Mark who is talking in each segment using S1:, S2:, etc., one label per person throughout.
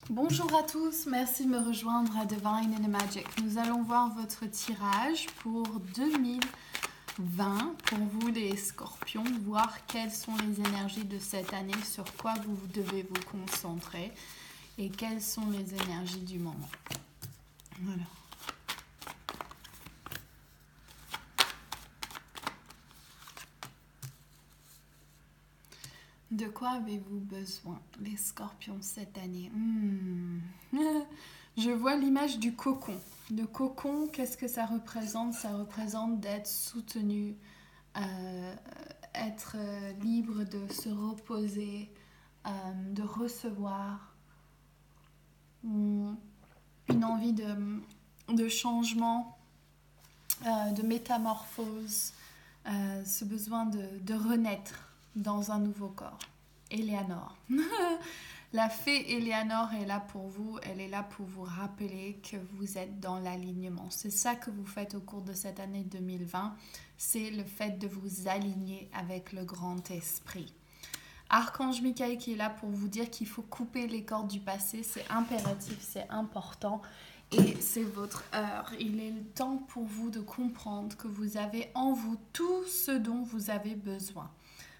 S1: Bonjour à tous, merci de me rejoindre à Divine and Magic. Nous allons voir votre tirage pour 2020 pour vous les scorpions, voir quelles sont les énergies de cette année, sur quoi vous devez vous concentrer et quelles sont les énergies du moment. Voilà. De quoi avez-vous besoin, les scorpions, cette année? Je vois l'image du cocon. Le cocon, qu'est-ce que ça représente? Ça représente d'être soutenu, être libre de se reposer, de recevoir, une envie de changement, de métamorphose, ce besoin de renaître dans un nouveau corps. Eleanor. La fée Eleanor est là pour vous, elle est là pour vous rappeler que vous êtes dans l'alignement. C'est ça que vous faites au cours de cette année 2020, c'est le fait de vous aligner avec le grand esprit. Archange Michael qui est là pour vous dire qu'il faut couper les cordes du passé, c'est impératif, c'est important et c'est votre heure. Il est le temps pour vous de comprendre que vous avez en vous tout ce dont vous avez besoin.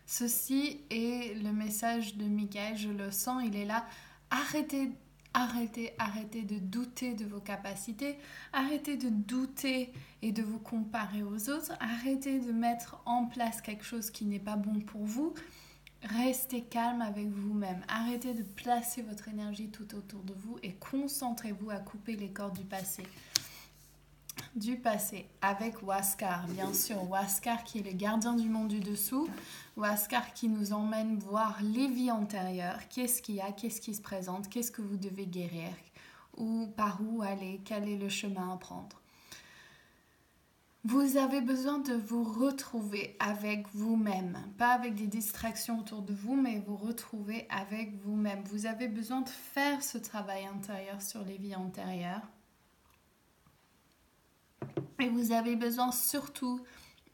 S1: Ceci est le message de Michael, je le sens, il est là. Arrêtez de douter de vos capacités, arrêtez de douter et de vous comparer aux autres, arrêtez de mettre en place quelque chose qui n'est pas bon pour vous. Restez calme avec vous-même, arrêtez de placer votre énergie tout autour de vous et concentrez-vous à couper les cordes du passé avec Huascar, bien sûr, Huascar qui est le gardien du monde du dessous, Huascar qui nous emmène voir les vies antérieures, qu'est-ce qu'il y a, qu'est-ce qui se présente, qu'est-ce que vous devez guérir, ou par où aller, quel est le chemin à prendre. Vous avez besoin de vous retrouver avec vous-même, pas avec des distractions autour de vous, mais vous retrouver avec vous-même. Vous avez besoin de faire ce travail intérieur sur les vies antérieures. Et vous avez besoin surtout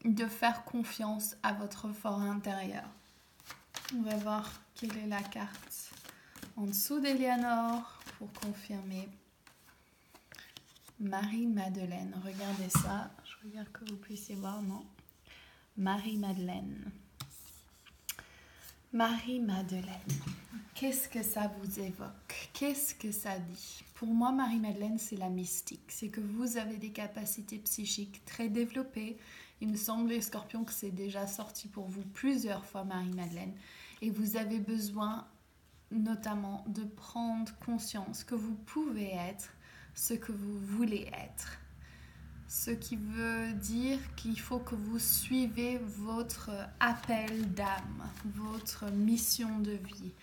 S1: de faire confiance à votre fort intérieur. On va voir quelle est la carte en dessous d'Eleanor pour confirmer. Marie-Madeleine, regardez ça. Je regarde que vous puissiez voir, non? Marie-Madeleine. Marie-Madeleine. Qu'est-ce que ça vous évoque? Qu'est-ce que ça dit? Pour moi, Marie-Madeleine, c'est la mystique. C'est que vous avez des capacités psychiques très développées. Il me semble, les scorpions, que c'est déjà sorti pour vous plusieurs fois, Marie-Madeleine. Et vous avez besoin, notamment, de prendre conscience que vous pouvez être ce que vous voulez être. Ce qui veut dire qu'il faut que vous suivez votre appel d'âme, votre mission de vie.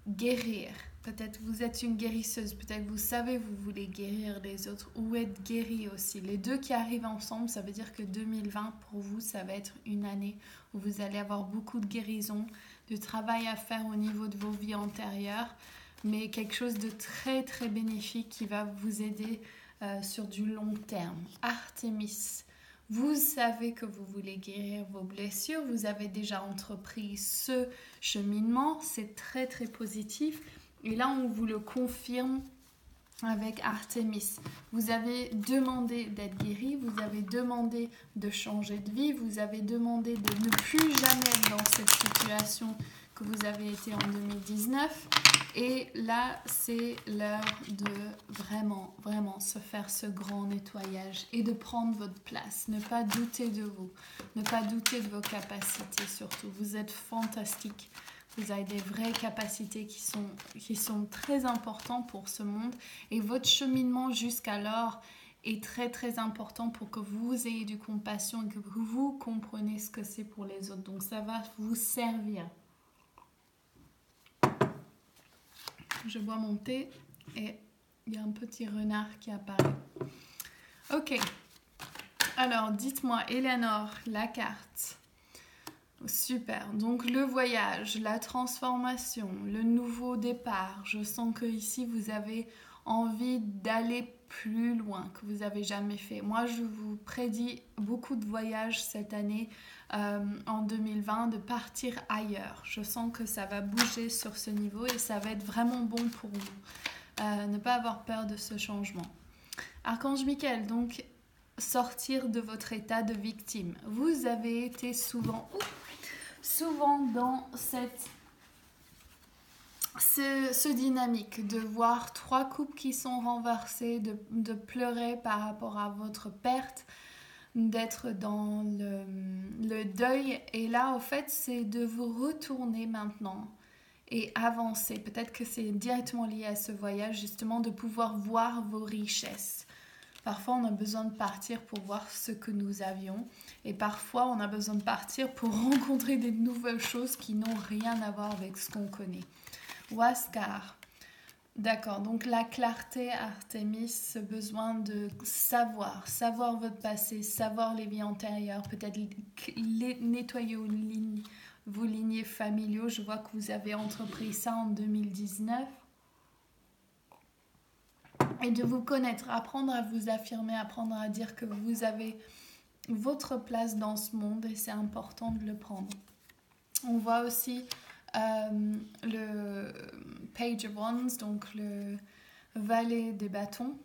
S1: Guérir. Peut-être vous êtes une guérisseuse, peut-être vous savez vous voulez guérir les autres ou être guéri aussi. Les deux qui arrivent ensemble, ça veut dire que 2020 pour vous, ça va être une année où vous allez avoir beaucoup de guérison, de travail à faire au niveau de vos vies antérieures, mais quelque chose de très très bénéfique qui va vous aider sur du long terme. Artémis. Vous savez que vous voulez guérir vos blessures, vous avez déjà entrepris ce cheminement, c'est très très positif. Et là, on vous le confirme avec Artémis. Vous avez demandé d'être guéri, vous avez demandé de changer de vie, vous avez demandé de ne plus jamais être dans cette situation que vous avez été en 2019. Et là, c'est l'heure de vraiment, vraiment se faire ce grand nettoyage et de prendre votre place. Ne pas douter de vous, ne pas douter de vos capacités surtout. Vous êtes fantastique. Vous avez des vraies capacités qui sont très importantes pour ce monde. Et votre cheminement jusqu'alors est très, très important pour que vous ayez du compassion et que vous compreniez ce que c'est pour les autres. Donc, ça va vous servir. Je bois mon thé et il y a un petit renard qui apparaît. Ok. Alors, dites-moi, Eleanor, la carte. Super. Donc, le voyage, la transformation, le nouveau départ. Je sens que ici vous avez envie d'aller plus loin que vous n'avez jamais fait. Moi, je vous prédis beaucoup de voyages cette année en 2020, de partir ailleurs. Je sens que ça va bouger sur ce niveau et ça va être vraiment bon pour vous. ne pas avoir peur de ce changement. Archange Michael, donc sortir de votre état de victime. Vous avez été souvent dans ce dynamique de voir 3 coupes qui sont renversées, de pleurer par rapport à votre perte, d'être dans le deuil. Et là, au fait, c'est de vous retourner maintenant et avancer. Peut-être que c'est directement lié à ce voyage, justement, de pouvoir voir vos richesses. Parfois, on a besoin de partir pour voir ce que nous avions. Et parfois, on a besoin de partir pour rencontrer des nouvelles choses qui n'ont rien à voir avec ce qu'on connaît. Huascar. D'accord, donc la clarté, Artémis, ce besoin de savoir votre passé, savoir les vies antérieures, peut-être nettoyer vos lignées familiaux. Je vois que vous avez entrepris ça en 2019. Et de vous connaître, apprendre à vous affirmer, apprendre à dire que vous avez votre place dans ce monde et c'est important de le prendre. On voit aussi le Page of Wands, donc le valet des bâtons,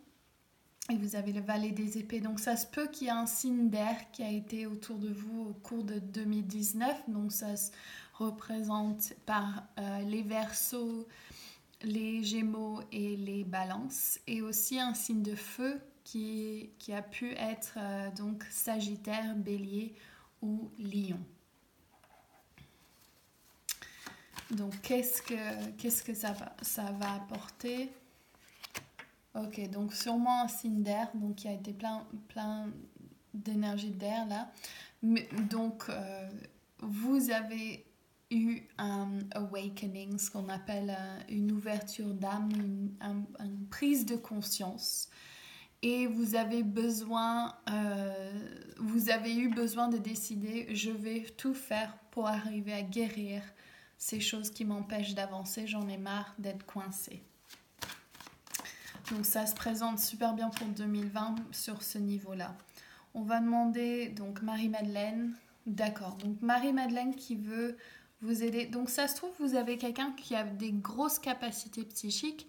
S1: et vous avez le valet des épées. Donc ça se peut qu'il y ait un signe d'air qui a été autour de vous au cours de 2019. Donc ça se représente par les Verseaux, les Gémeaux et les Balances, et aussi un signe de feu qui a pu être donc Sagittaire, Bélier ou Lion. Donc qu'est-ce que ça va apporter? Ok, donc sûrement un signe d'air, donc il y a été plein d'énergie d'air là. Mais, donc vous avez eu un awakening, ce qu'on appelle une ouverture d'âme, une prise de conscience. Et vous avez eu besoin de décider, je vais tout faire pour arriver à guérir ces choses qui m'empêchent d'avancer, j'en ai marre d'être coincée. Donc ça se présente super bien pour 2020 sur ce niveau-là. On va demander donc Marie-Madeleine. D'accord, donc Marie-Madeleine qui veut vous aider. Donc ça se trouve, vous avez quelqu'un qui a des grosses capacités psychiques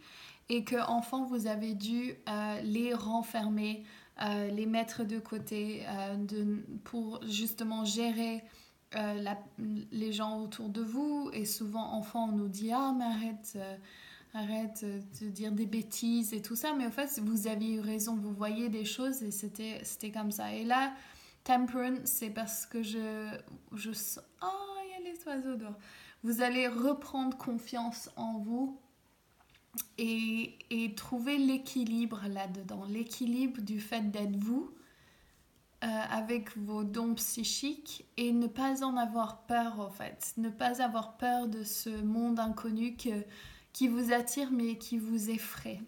S1: et que enfant vous avez dû les renfermer, les mettre de côté pour justement gérer les gens autour de vous. Et souvent enfant on nous dit mais arrête de dire des bêtises et tout ça, mais en fait vous aviez eu raison, vous voyez des choses et c'était comme ça. Et là Temperance, c'est parce que il y a les oiseaux dehors. Vous allez reprendre confiance en vous et trouver l'équilibre là-dedans, l'équilibre du fait d'être vous avec vos dons psychiques et ne pas en avoir peur en fait, ne pas avoir peur de ce monde inconnu qui vous attire mais qui vous effraie.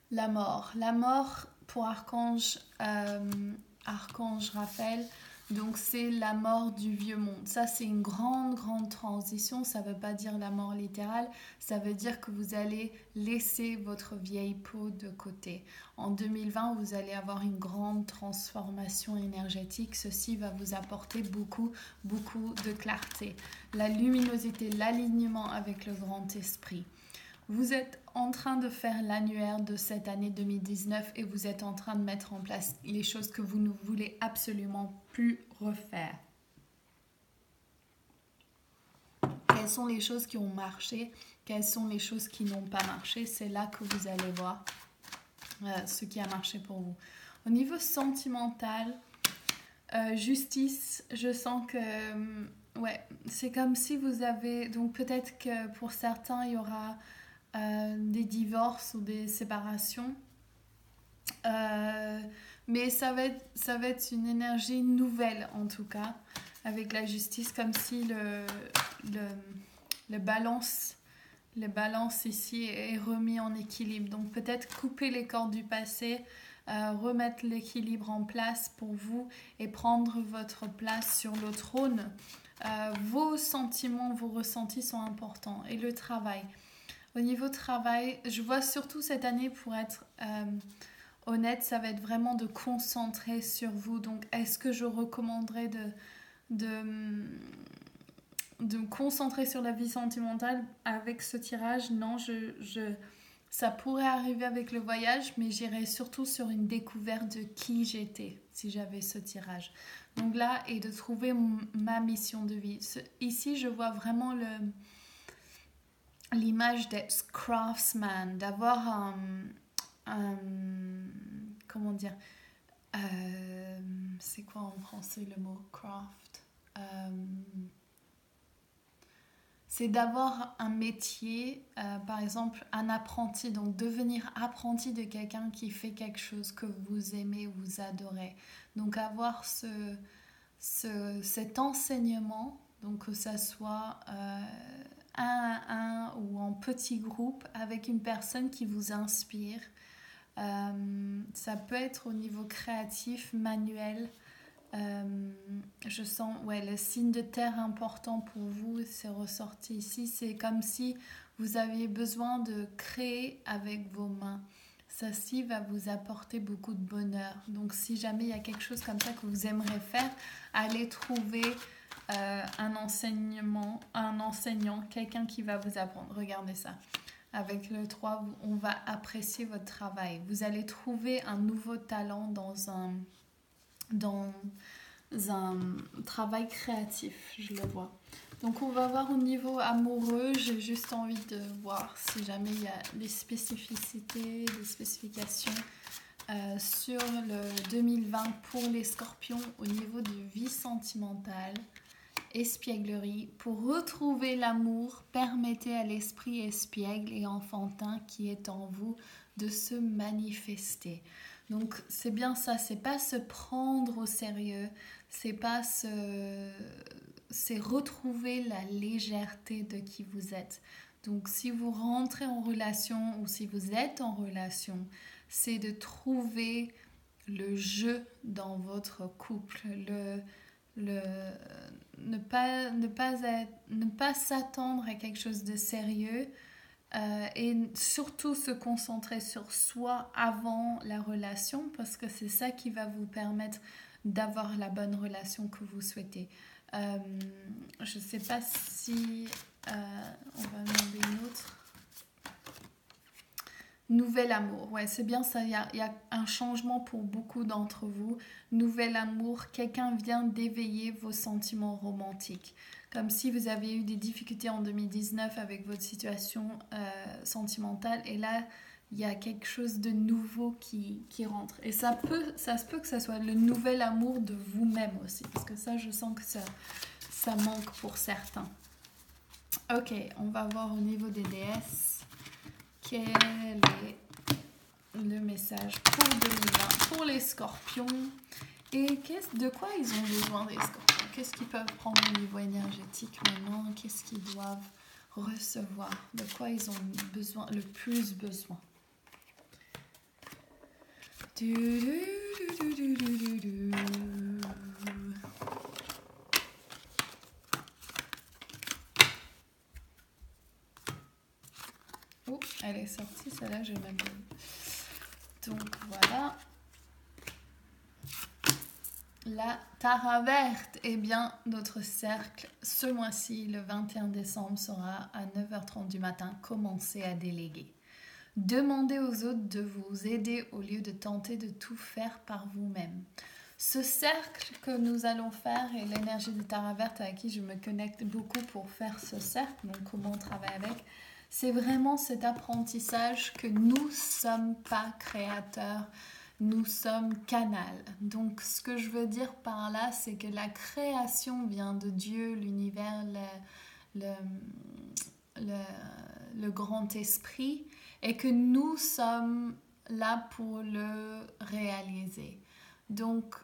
S1: La mort pour Archange Raphaël, donc c'est la mort du vieux monde. Ça c'est une grande transition, ça ne veut pas dire la mort littérale, ça veut dire que vous allez laisser votre vieille peau de côté. En 2020, vous allez avoir une grande transformation énergétique, ceci va vous apporter beaucoup de clarté, la luminosité, l'alignement avec le grand esprit. Vous êtes en train de faire l'annuaire de cette année 2019 et vous êtes en train de mettre en place les choses que vous ne voulez absolument plus refaire. Quelles sont les choses qui ont marché? Quelles sont les choses qui n'ont pas marché? C'est là que vous allez voir ce qui a marché pour vous. Au niveau sentimental, justice, je sens que c'est comme si vous avez... Donc peut-être que pour certains, il y aura... des divorces ou des séparations, mais ça va être une énergie nouvelle en tout cas avec la justice, comme si le balance ici est remis en équilibre. Donc peut-être couper les cordes du passé, remettre l'équilibre en place pour vous et prendre votre place sur le trône. Vos sentiments, vos ressentis sont importants. Et le travail. Au niveau travail, je vois surtout cette année, pour être honnête, ça va être vraiment de concentrer sur vous. Donc, est-ce que je recommanderais de me concentrer sur la vie sentimentale avec ce tirage. Non, ça pourrait arriver avec le voyage, mais j'irais surtout sur une découverte de qui j'étais si j'avais ce tirage. Donc là, et de trouver ma mission de vie. Ici, je vois vraiment l'image d'être craftsman, d'avoir comment dire, c'est quoi en français le mot craft? C'est d'avoir un métier, par exemple un apprenti, donc devenir apprenti de quelqu'un qui fait quelque chose que vous aimez, vous adorez. Donc avoir cet enseignement, donc que ça soit un à un ou en petit groupe avec une personne qui vous inspire. Ça peut être au niveau créatif, manuel. Je sens le signe de terre important pour vous, c'est ressorti ici. C'est comme si vous aviez besoin de créer avec vos mains. Ça-ci va vous apporter beaucoup de bonheur. Donc si jamais il y a quelque chose comme ça que vous aimeriez faire, allez trouver un enseignant, quelqu'un qui va vous apprendre. Regardez ça. Avec le 3, on va apprécier votre travail. Vous allez trouver un nouveau talent dans un travail créatif, je le vois. Donc on va voir au niveau amoureux, j'ai juste envie de voir si jamais il y a des spécificités, des spécifications sur le 2020 pour les scorpions au niveau de vie sentimentale. Espièglerie, pour retrouver l'amour, permettez à l'esprit espiègle et enfantin qui est en vous de se manifester. Donc c'est bien ça, c'est pas se prendre au sérieux, c'est retrouver la légèreté de qui vous êtes. Donc si vous rentrez en relation ou si vous êtes en relation, c'est de trouver le jeu dans votre couple, ne pas s'attendre à quelque chose de sérieux et surtout se concentrer sur soi avant la relation parce que c'est ça qui va vous permettre d'avoir la bonne relation que vous souhaitez. Je ne sais pas si on va demander une autre. Nouvel amour, ouais, c'est bien ça, il y a un changement pour beaucoup d'entre vous. Nouvel amour, quelqu'un vient d'éveiller vos sentiments romantiques. Comme si vous avez eu des difficultés en 2019 avec votre situation sentimentale. Et là, il y a quelque chose de nouveau qui rentre. Et ça se peut que ça soit le nouvel amour de vous-même aussi. Parce que ça, je sens que ça manque pour certains. Ok, on va voir au niveau des déesses. Quel est le message pour 2020 pour les scorpions et de quoi ils ont besoin les scorpions? Qu'est-ce qu'ils peuvent prendre au niveau énergétique maintenant? Qu'est-ce qu'ils doivent recevoir? De quoi ils ont le plus besoin? Oh, elle est sortie, celle-là, j'ai même pas vu. Donc voilà. La Tara verte, eh bien, notre cercle, ce mois-ci, le 21 décembre, sera à 9h30 du matin. Commencez à déléguer. Demandez aux autres de vous aider au lieu de tenter de tout faire par vous-même. Ce cercle que nous allons faire et l'énergie de Tara verte avec qui je me connecte beaucoup pour faire ce cercle, donc comment on travaille avec, c'est vraiment cet apprentissage que nous ne sommes pas créateurs, nous sommes canal. Donc ce que je veux dire par là, c'est que la création vient de Dieu, l'univers, le grand esprit, et que nous sommes là pour le réaliser. Donc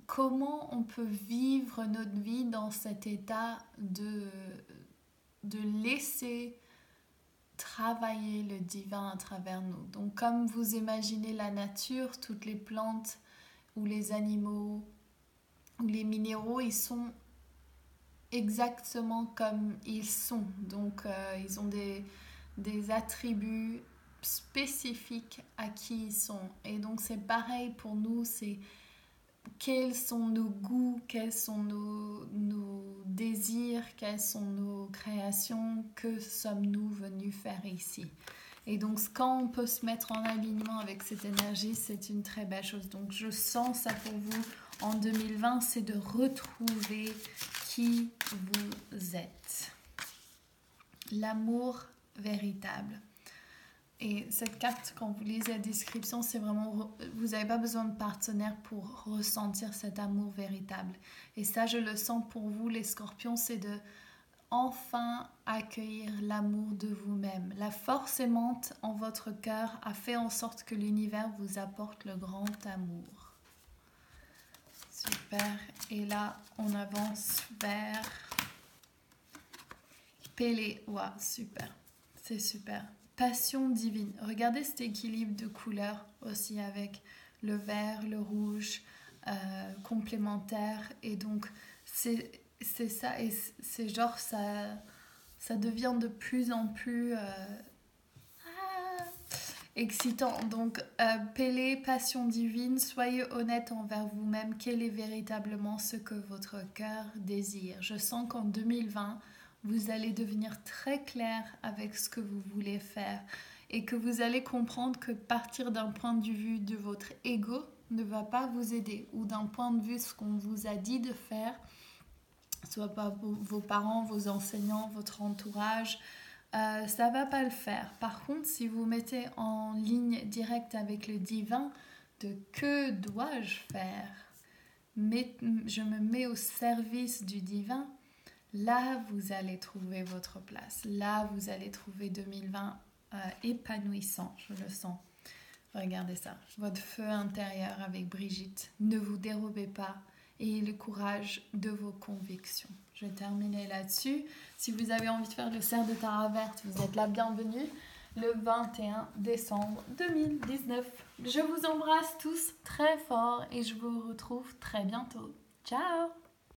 S1: comment on peut vivre notre vie dans cet état de laisser travailler le divin à travers nous. Donc comme vous imaginez la nature, toutes les plantes ou les animaux ou les minéraux, ils sont exactement comme ils sont. Donc ils ont des attributs spécifiques à qui ils sont. Et donc c'est pareil pour nous, c'est quels sont nos goûts, quels sont nos désirs, quelles sont nos créations, que sommes-nous venus faire ici. Et donc quand on peut se mettre en alignement avec cette énergie, c'est une très belle chose. Donc je sens ça pour vous en 2020, c'est de retrouver qui vous êtes. L'amour véritable. Et cette carte, quand vous lisez la description, c'est vraiment, vous n'avez pas besoin de partenaire pour ressentir cet amour véritable. Et ça, je le sens pour vous, les scorpions, c'est de enfin accueillir l'amour de vous-même. La force aimante en votre cœur a fait en sorte que l'univers vous apporte le grand amour. Super. Et là, on avance vers Pélé. Waouh, super. C'est super. Passion divine. Regardez cet équilibre de couleurs aussi avec le vert, le rouge, complémentaire. Et donc, c'est ça. Et c'est genre, ça devient de plus en plus excitant. Donc, Pélé, passion divine, soyez honnête envers vous-même. Quel est véritablement ce que votre cœur désire? Je sens qu'en 2020, vous allez devenir très clair avec ce que vous voulez faire et que vous allez comprendre que partir d'un point de vue de votre ego ne va pas vous aider ou d'un point de vue ce qu'on vous a dit de faire, soit par vos parents, vos enseignants, votre entourage, ça va pas le faire. Par contre, si vous mettez en ligne directe avec le divin de que dois-je faire, je me mets au service du divin. Là, vous allez trouver votre place. Là, vous allez trouver 2020 épanouissant, je le sens. Regardez ça, votre feu intérieur avec Brigitte. Ne vous dérobez pas et ayez le courage de vos convictions. Je vais terminer là-dessus. Si vous avez envie de faire le cerf de Tara verte, vous êtes la bienvenue le 21 décembre 2019. Je vous embrasse tous très fort et je vous retrouve très bientôt. Ciao!